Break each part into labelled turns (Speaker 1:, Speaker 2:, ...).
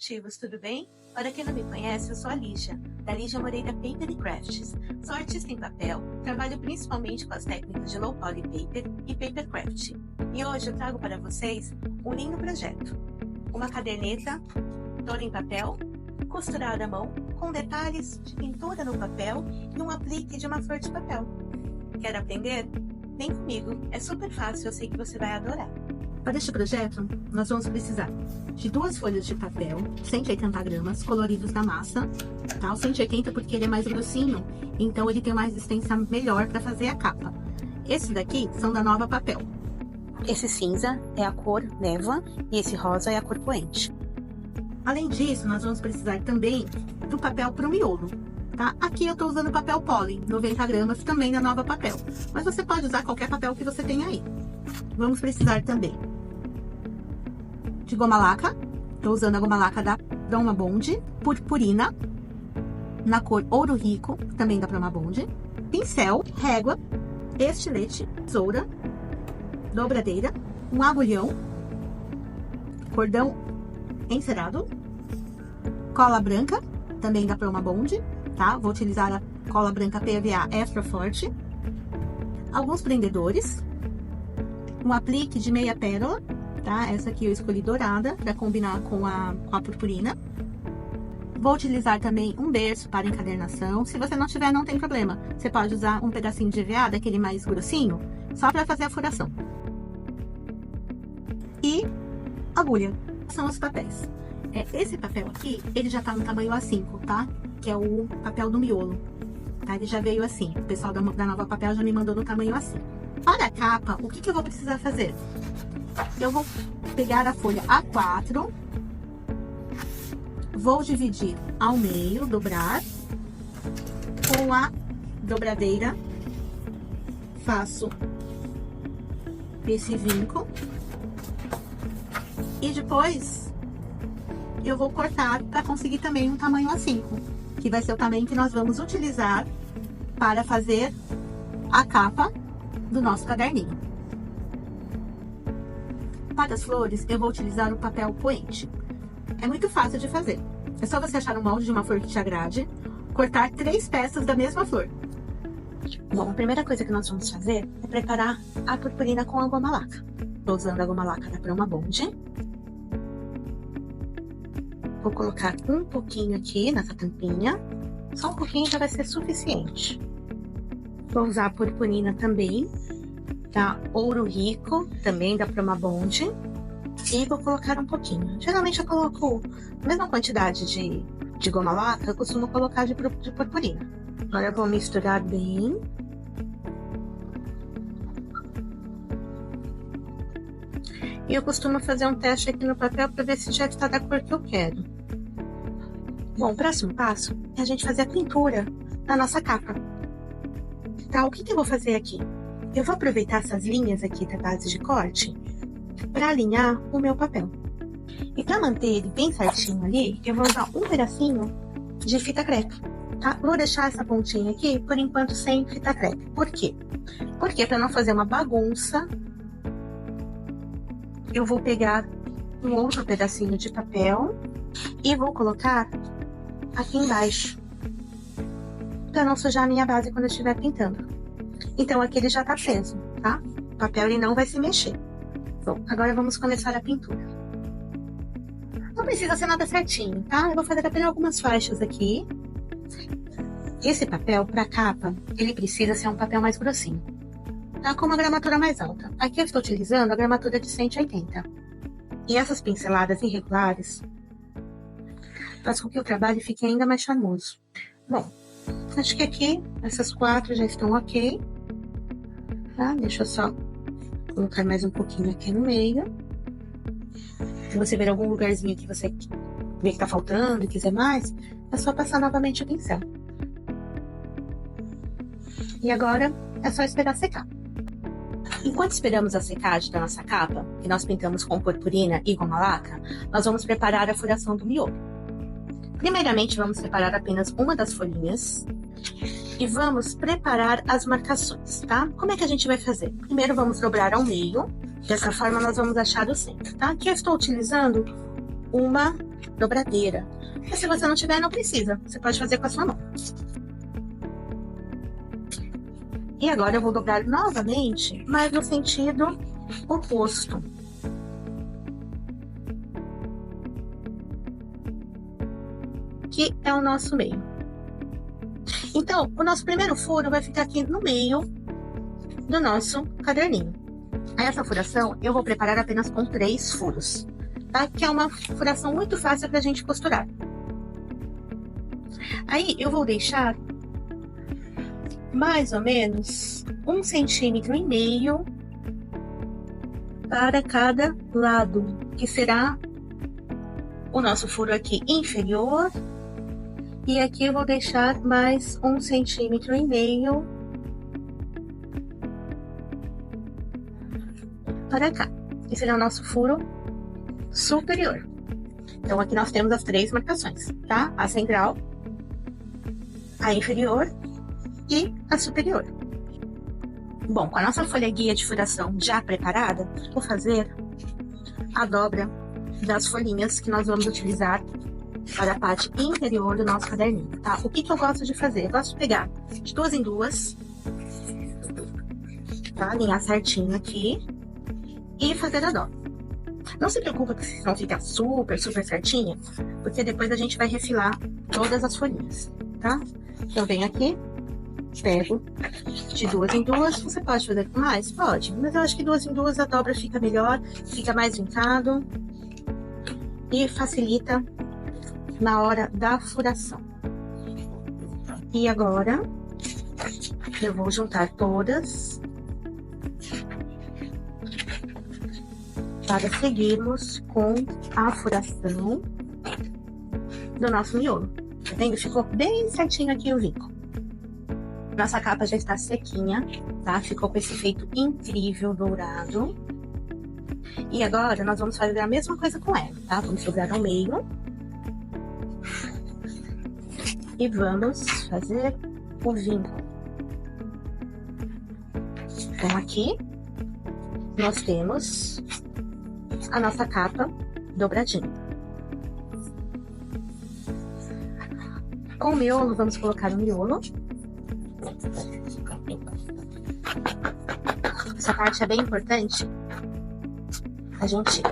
Speaker 1: criativos, tudo bem? Para quem não me conhece, eu sou a Lígia, da Lígia Moreira Paper & Crafts. Sou artista em papel, trabalho principalmente com as técnicas de low poly paper e paper craft. E hoje eu trago para vocês um lindo projeto. Uma caderneta toda em papel, costurada à mão, com detalhes de pintura no papel e um aplique de uma flor de papel. Quer aprender? Vem comigo, é super fácil, eu sei que você vai adorar. Para este projeto, nós vamos precisar de 2 folhas de papel, 180 gramas, coloridos na massa, tá? O 180 porque ele é mais grossinho, então ele tem uma resistência melhor para fazer a capa. Esse daqui são da Nova Papel. Esse cinza é a cor Neva e esse rosa é a cor Poente. Além disso, nós vamos precisar também do papel para o miolo, tá? Aqui eu estou usando papel Poly, 90 gramas, também da Nova Papel, mas você pode usar qualquer papel que você tenha aí. Vamos precisar também de goma laca, estou usando a goma laca da Promabond, purpurina, na cor ouro rico, também da Promabond, pincel, régua, estilete, tesoura, dobradeira, um agulhão, cordão encerado, cola branca, também da Promabond, tá? Vou utilizar a cola branca PVA extra forte, alguns prendedores, um aplique de meia pérola, tá? Essa aqui eu escolhi dourada para combinar com a purpurina. Vou utilizar também um berço para encadernação. Se você não tiver, não tem problema. Você pode usar um pedacinho de EVA, daquele mais grossinho, só para fazer a furação. E agulha. São os papéis. Esse papel aqui, ele já tá no tamanho A5, tá? Que é o papel do miolo, tá? Ele já veio assim. O pessoal da Nova Papel já me mandou no tamanho A5. Para a capa, o que eu vou precisar fazer? Eu vou pegar a folha A4, vou dividir ao meio, dobrar, com a dobradeira, faço esse vinco, e depois eu vou cortar para conseguir também um tamanho A5, que vai ser o tamanho que nós vamos utilizar para fazer a capa do nosso caderninho. Para as flores, eu vou utilizar o papel Poente. É muito fácil de fazer. É só você achar um molde de uma flor que te agrade, cortar 3 peças da mesma flor. Bom, a primeira coisa que nós vamos fazer é preparar a purpurina com a goma laca. Estou usando a goma laca da Promabond. Vou colocar um pouquinho aqui nessa tampinha. Só um pouquinho já vai ser suficiente. Vou usar a purpurina também, da Ouro Rico, também da Promabond, e vou colocar um pouquinho. Geralmente eu coloco a mesma quantidade de goma laca, eu costumo colocar de purpurina. Agora eu vou misturar bem. E eu costumo fazer um teste aqui no papel para ver se já está da cor que eu quero. Bom, o próximo passo é a gente fazer a pintura da nossa capa. Tá, o que eu vou fazer aqui? Eu vou aproveitar essas linhas aqui da base de corte para alinhar o meu papel. E para manter ele bem certinho ali, eu vou usar um pedacinho de fita crepe, tá? Vou deixar essa pontinha aqui, por enquanto, sem fita crepe. Por quê? Porque para não fazer uma bagunça, eu vou pegar um outro pedacinho de papel e vou colocar aqui embaixo, para não sujar a minha base quando eu estiver pintando. Então, aqui ele já tá preso, tá? O papel ele não vai se mexer. Bom, agora vamos começar a pintura. Não precisa ser nada certinho, tá? Eu vou fazer apenas algumas faixas aqui. Esse papel, para capa, ele precisa ser um papel mais grossinho, tá? Com uma gramatura mais alta. Aqui eu estou utilizando a gramatura de 180. E essas pinceladas irregulares faz com que o trabalho fique ainda mais charmoso. Bom, acho que aqui, essas 4 já estão ok. Tá? Deixa eu só colocar mais um pouquinho aqui no meio. Se você ver algum lugarzinho que você vê que tá faltando e quiser mais, é só passar novamente o pincel. E agora é só esperar secar. Enquanto esperamos a secagem da nossa capa, que nós pintamos com purpurina e goma laca, nós vamos preparar a furação do miolo. Primeiramente, vamos separar apenas uma das folhinhas e vamos preparar as marcações, tá? Como é que a gente vai fazer? Primeiro, vamos dobrar ao meio. Dessa forma, nós vamos achar o centro, tá? Aqui eu estou utilizando uma dobradeira. Mas se você não tiver, não precisa. Você pode fazer com a sua mão. E agora eu vou dobrar novamente, mas no sentido oposto. Que é o nosso meio. Então, o nosso primeiro furo vai ficar aqui no meio do nosso caderninho. Aí essa furação eu vou preparar apenas com 3 furos, tá? Que é uma furação muito fácil pra gente costurar. Aí eu vou deixar mais ou menos 1,5 centímetro para cada lado, que será o nosso furo aqui inferior. E aqui eu vou deixar mais 1,5 centímetro para cá. Esse será o nosso furo superior. Então, aqui nós temos as 3 marcações, tá? A central, a inferior e a superior. Bom, com a nossa folha guia de furação já preparada, vou fazer a dobra das folhinhas que nós vamos utilizar para a parte interior do nosso caderninho, tá? O que eu gosto de fazer? Eu gosto de pegar de 2 em 2, tá? Alinhar certinho aqui e fazer a dobra. Não se preocupa que não fica super certinha, porque depois a gente vai refilar todas as folhinhas, tá? Então, venho aqui, pego de 2 em 2, você pode fazer com mais? Pode, mas eu acho que 2 em 2 a dobra fica melhor, fica mais vincado e facilita na hora da furação. E agora, eu vou juntar todas para seguirmos com a furação do nosso miolo. Tá vendo? Ficou bem certinho aqui o vinco. Nossa capa já está sequinha, tá? Ficou com esse efeito incrível dourado. E agora, nós vamos fazer a mesma coisa com ela, tá? Vamos dobrar ao meio. E vamos fazer o vinco. Então, aqui, nós temos a nossa capa dobradinha. Com o miolo, vamos colocar o miolo. Essa parte é bem importante. A gente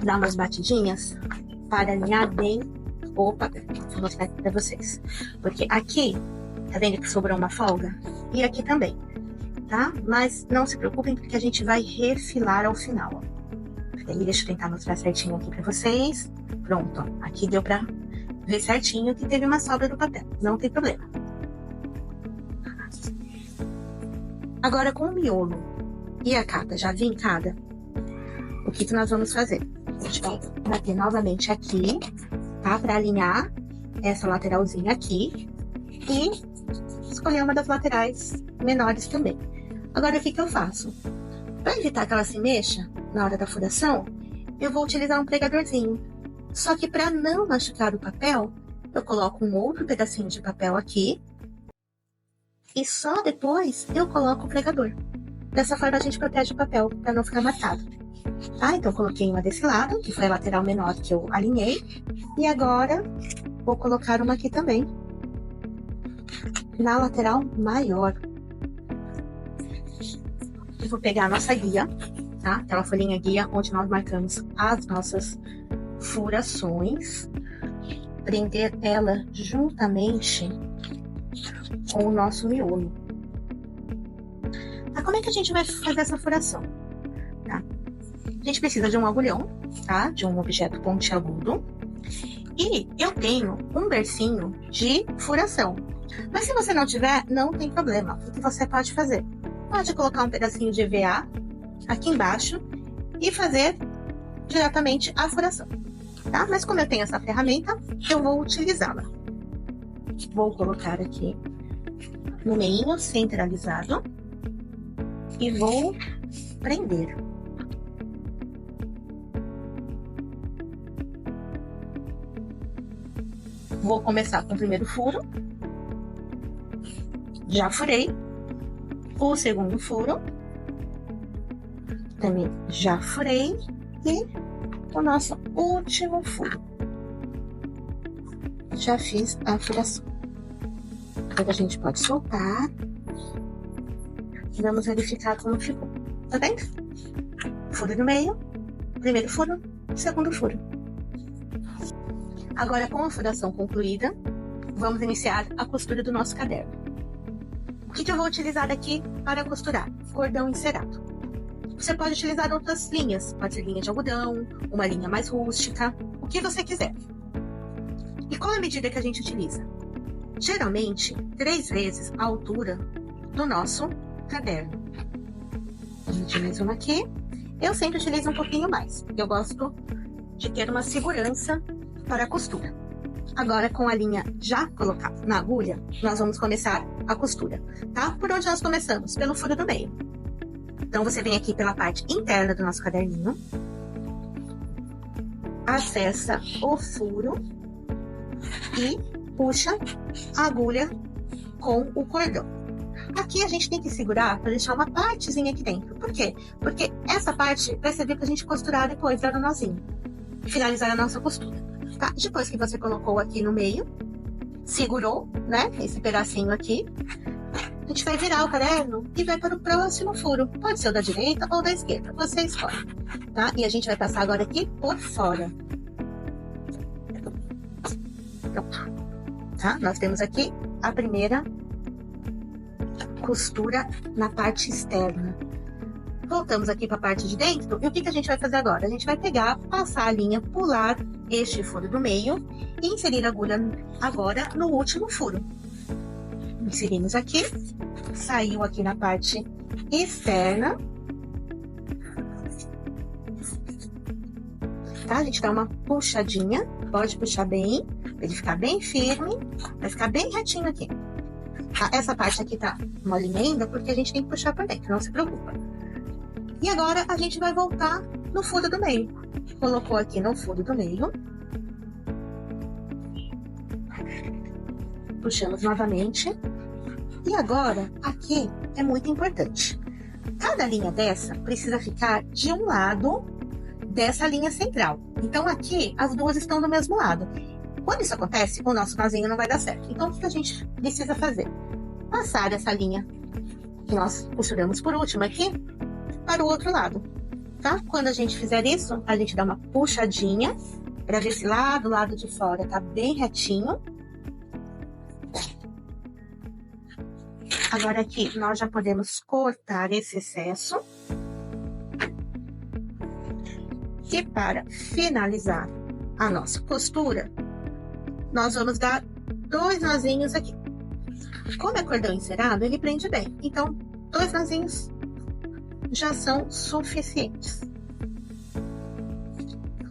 Speaker 1: dá umas batidinhas para alinhar bem o papel. Vou mostrar aqui pra vocês. Porque aqui, tá vendo que sobrou uma folga? E aqui também, tá? Mas não se preocupem, porque a gente vai refilar ao final, ó. Aí, deixa eu tentar mostrar certinho aqui pra vocês. Pronto, ó. Aqui deu pra ver certinho que teve uma sobra do papel. Não tem problema. Agora, com o miolo e a capa já vincada, o que nós vamos fazer? A gente vai bater novamente aqui, tá? Pra alinhar essa lateralzinha aqui e escolher uma das laterais menores também. Agora, o que eu faço? Para evitar que ela se mexa na hora da furação, eu vou utilizar um pregadorzinho. Só que para não machucar o papel, eu coloco um outro pedacinho de papel aqui e só depois eu coloco o pregador. Dessa forma a gente protege o papel para não ficar marcado. Tá? Então, eu coloquei uma desse lado, que foi a lateral menor que eu alinhei. E agora, vou colocar uma aqui também, na lateral maior. Eu vou pegar a nossa guia, tá? Aquela folhinha guia, onde nós marcamos as nossas furações. Prender ela juntamente com o nosso miolo. Tá? Como é que a gente vai fazer essa furação? Tá? A gente precisa de um agulhão, tá? De um objeto pontiagudo. E eu tenho um bercinho de furação. Mas se você não tiver, não tem problema. O que você pode fazer? Pode colocar um pedacinho de EVA aqui embaixo e fazer diretamente a furação, tá? Mas como eu tenho essa ferramenta, eu vou utilizá-la. Vou colocar aqui no meio centralizado e vou prender. Vou começar com o primeiro furo. Já furei. O segundo furo. Também já furei. E o nosso último furo. já fiz a furação. Agora a gente pode soltar. E vamos verificar como ficou. Tá vendo? Furo no meio, primeiro furo, segundo furo. Agora, com a furação concluída, vamos iniciar a costura do nosso caderno. O que eu vou utilizar aqui para costurar? Cordão encerado. Você pode utilizar outras linhas, pode ser linha de algodão, uma linha mais rústica, o que você quiser. E qual é a medida que a gente utiliza? Geralmente, 3 vezes a altura do nosso caderno. Vou medir mais uma aqui. Eu sempre utilizo um pouquinho mais, porque eu gosto de ter uma segurança para a costura. Agora, com a linha já colocada na agulha, nós vamos começar a costura, tá? Por onde nós começamos? Pelo furo do meio. Então, você vem aqui pela parte interna do nosso caderninho, acessa o furo e puxa a agulha com o cordão. Aqui a gente tem que segurar para deixar uma partezinha aqui dentro. Por quê? Porque essa parte vai servir para a gente costurar depois, dar o nozinho. Finalizar a nossa costura. Tá? Depois que você colocou aqui no meio, segurou, né? Esse pedacinho aqui. A gente vai virar o caderno e vai para o próximo furo. Pode ser o da direita ou da esquerda, você escolhe. Tá? E a gente vai passar agora aqui por fora. Pronto. Tá? Nós temos aqui a primeira costura na parte externa. Voltamos aqui para a parte de dentro. E o que a gente vai fazer agora? A gente vai pegar, passar a linha, pular este furo do meio e inserir a agulha agora no último furo. Inserimos aqui, saiu aqui na parte externa. Tá? A gente dá uma puxadinha, pode puxar bem, para ele ficar bem firme, vai ficar bem retinho aqui. Tá? Essa parte aqui tá molinha ainda, porque a gente tem que puxar por dentro, não se preocupa. E agora a gente vai voltar no furo do meio. Colocou aqui no furo do meio. Puxamos novamente. E agora, aqui é muito importante. Cada linha dessa precisa ficar de um lado dessa linha central. Então, aqui, as duas estão do mesmo lado. Quando isso acontece, o nosso nozinho não vai dar certo. Então, o que a gente precisa fazer? Passar essa linha que nós costuramos por último aqui para o outro lado, tá? Quando a gente fizer isso, a gente dá uma puxadinha para ver se lá do lado de fora tá bem retinho. Agora aqui nós já podemos cortar esse excesso. E para finalizar a nossa costura, nós vamos dar 2 nozinhos aqui. Como é cordão encerado, ele prende bem. Então, 2 nozinhos já são suficientes.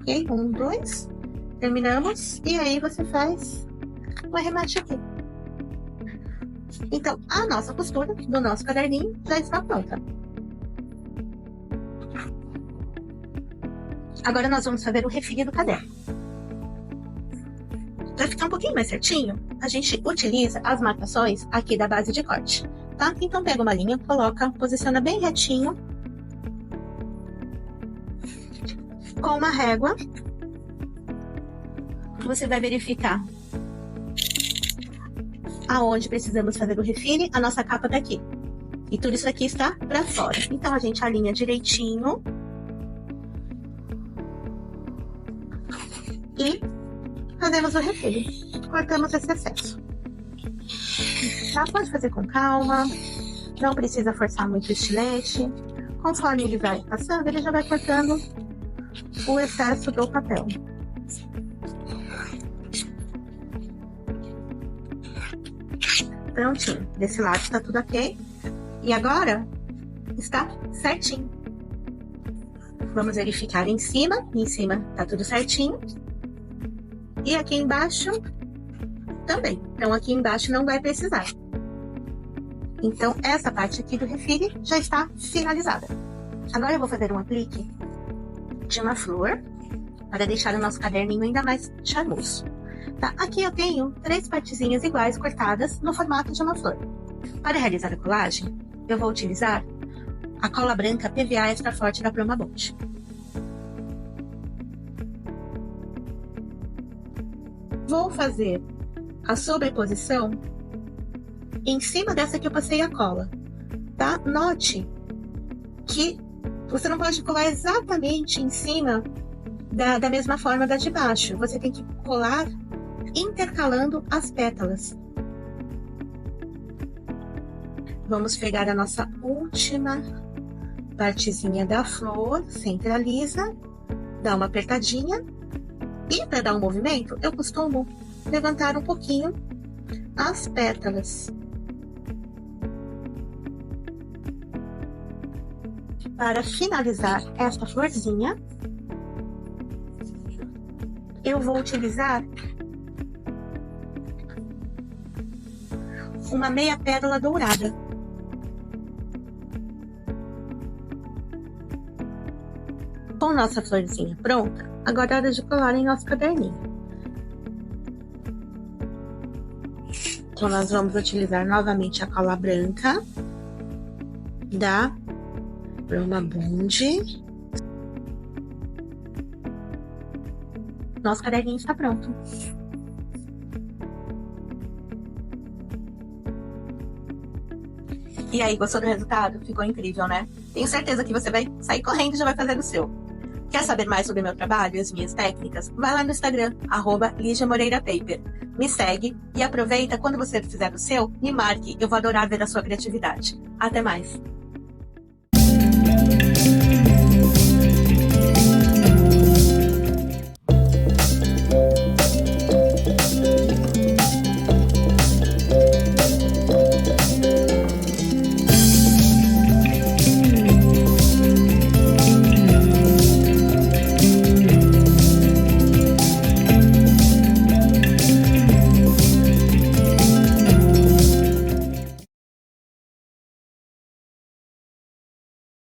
Speaker 1: Ok? 1, 2. Terminamos. E aí você faz o arremate aqui. Então, a nossa costura do nosso caderninho já está pronta. Agora nós vamos fazer o refil do caderno. Para ficar um pouquinho mais certinho, a gente utiliza as marcações aqui da base de corte, tá? Então, pega uma linha, coloca, posiciona bem retinho. Com uma régua, você vai verificar aonde precisamos fazer o refil. A nossa capa tá aqui. E tudo isso aqui está para fora. Então, a gente alinha direitinho. E fazemos o refil. Cortamos esse excesso. Tá? Pode fazer com calma. Não precisa forçar muito o estilete. Conforme ele vai passando, ele já vai cortando o excesso do papel. Prontinho. Desse lado está tudo ok. E agora está certinho. Vamos verificar em cima. Em cima tá tudo certinho. E aqui embaixo também. Então, aqui embaixo não vai precisar. Então, essa parte aqui do refil já está finalizada. Agora eu vou fazer um aplique de uma flor para deixar o nosso caderninho ainda mais charmoso. Tá? Aqui eu tenho 3 partezinhas iguais cortadas no formato de uma flor. Para realizar a colagem, eu vou utilizar a cola branca PVA Extra Forte da Promabond. Vou fazer a sobreposição em cima dessa que eu passei a cola, tá? Note que você não pode colar exatamente em cima da mesma forma da de baixo. Você tem que colar intercalando as pétalas. Vamos pegar a nossa última partezinha da flor, centraliza, dá uma apertadinha e para dar um movimento, eu costumo levantar um pouquinho as pétalas. Para finalizar esta florzinha, eu vou utilizar uma meia pérola dourada. Com nossa florzinha pronta, agora é hora de colar em nosso caderninho. Então, nós vamos utilizar novamente a cola branca da Brahma Bond. Nosso caderninho está pronto. E aí, gostou do resultado? Ficou incrível, né? Tenho certeza que você vai sair correndo e já vai fazer o seu. Quer saber mais sobre meu trabalho e as minhas técnicas? Vai lá no Instagram, @LigiaMoreiraPaper. Me segue e aproveita, quando você fizer o seu, me marque. Eu vou adorar ver a sua criatividade. Até mais!